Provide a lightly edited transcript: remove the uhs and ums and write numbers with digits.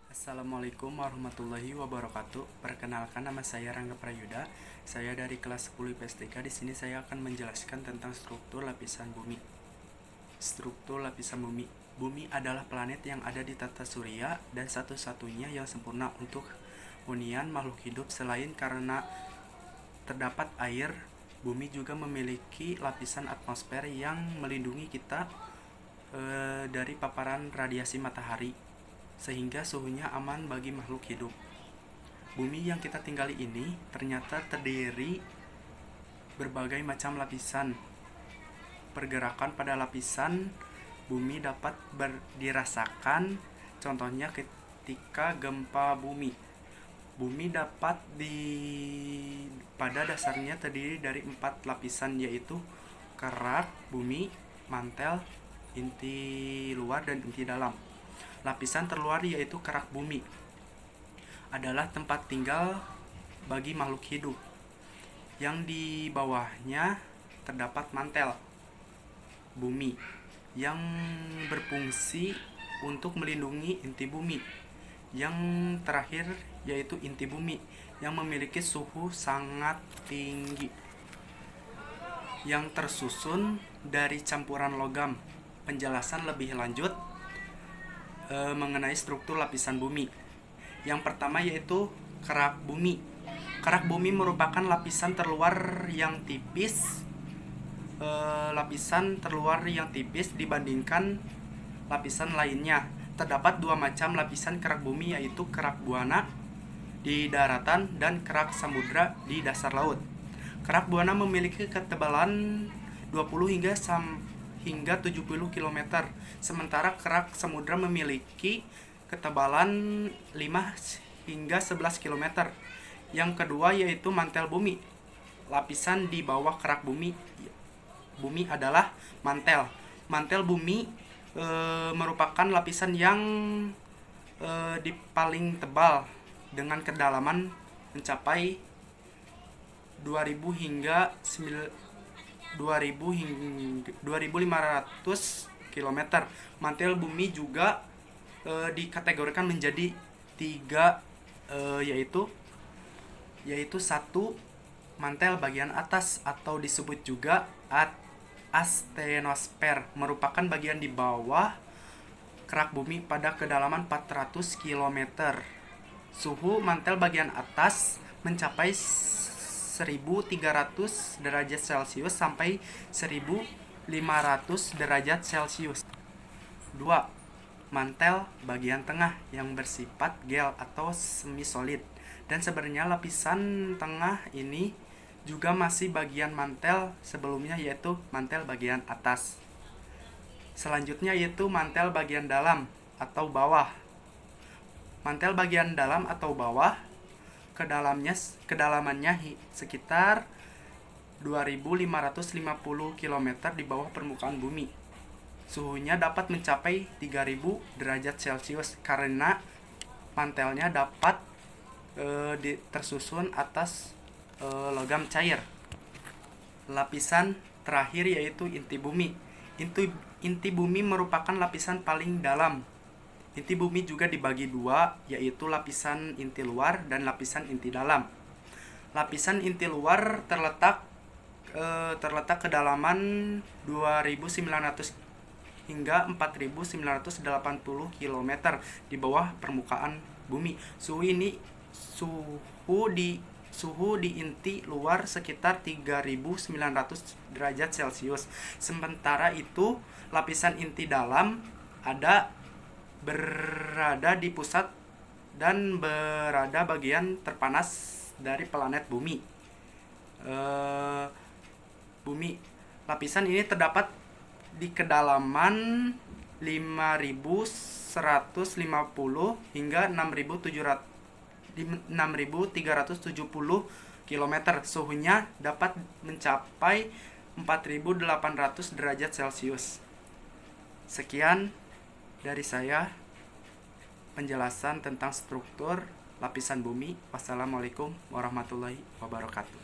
Assalamualaikum warahmatullahi wabarakatuh. Perkenalkan, nama saya Rangga Prayuda. Saya dari kelas 10 IPS 3. Di sini saya akan menjelaskan tentang struktur lapisan bumi. Struktur lapisan bumi. Bumi adalah planet yang ada di tata surya dan satu-satunya yang sempurna untuk hunian makhluk hidup. Selain karena terdapat air, bumi juga memiliki lapisan atmosfer yang melindungi kita dari paparan radiasi matahari, sehingga suhunya aman bagi makhluk hidup. Bumi yang kita tinggali ini ternyata terdiri berbagai macam lapisan. Pergerakan pada lapisan bumi dapat dirasakan, contohnya ketika gempa bumi. Bumi pada dasarnya terdiri dari 4 lapisan, yaitu kerak bumi, mantel, inti luar, dan inti dalam. Lapisan terluar yaitu kerak bumi adalah tempat tinggal bagi makhluk hidup. Yang di bawahnya terdapat mantel bumi yang berfungsi untuk melindungi inti bumi. Yang terakhir yaitu inti bumi yang memiliki suhu sangat tinggi, yang tersusun dari campuran logam. Penjelasan lebih lanjut mengenai struktur lapisan bumi. Yang pertama yaitu kerak bumi. Kerak bumi merupakan lapisan terluar yang tipis. Lapisan terluar yang tipis dibandingkan lapisan lainnya. Terdapat 2 macam lapisan kerak bumi, yaitu kerak buana di daratan dan kerak samudra di dasar laut. Kerak buana memiliki ketebalan 20 hingga 70 km, sementara kerak samudra memiliki ketebalan 5 hingga 11 km. Yang kedua yaitu mantel bumi. Lapisan di bawah kerak bumi adalah mantel. Mantel bumi merupakan lapisan yang paling tebal dengan kedalaman mencapai 2500 km. Mantel bumi juga dikategorikan menjadi 3, yaitu 1. Mantel bagian atas atau disebut juga astenosfer, merupakan bagian di bawah kerak bumi pada kedalaman 400 km. Suhu mantel bagian atas mencapai 1300 derajat Celcius sampai 1500 derajat Celcius. 2. Mantel bagian tengah yang bersifat gel atau semi solid, dan sebenarnya lapisan tengah ini juga masih bagian mantel sebelumnya, yaitu mantel bagian atas. Selanjutnya yaitu mantel bagian dalam atau bawah. Mantel bagian dalam atau bawah kedalamannya sekitar 2550 km di bawah permukaan bumi. Suhunya dapat mencapai 3000 derajat Celcius karena mantelnya dapat tersusun atas logam cair. Lapisan terakhir yaitu inti bumi. Inti bumi merupakan lapisan paling dalam. Inti bumi juga dibagi 2, yaitu lapisan inti luar dan lapisan inti dalam. Lapisan inti luar terletak kedalaman 2900 hingga 4980 km di bawah permukaan bumi. Suhu di inti luar sekitar 3900 derajat Celcius. Sementara itu, lapisan inti dalam berada di pusat dan berada bagian terpanas dari planet bumi. Lapisan ini terdapat di kedalaman 5150 hingga 6370 km. Suhunya dapat mencapai 4800 derajat Celcius. Sekian dari saya penjelasan tentang struktur lapisan bumi. Wassalamualaikum warahmatullahi wabarakatuh.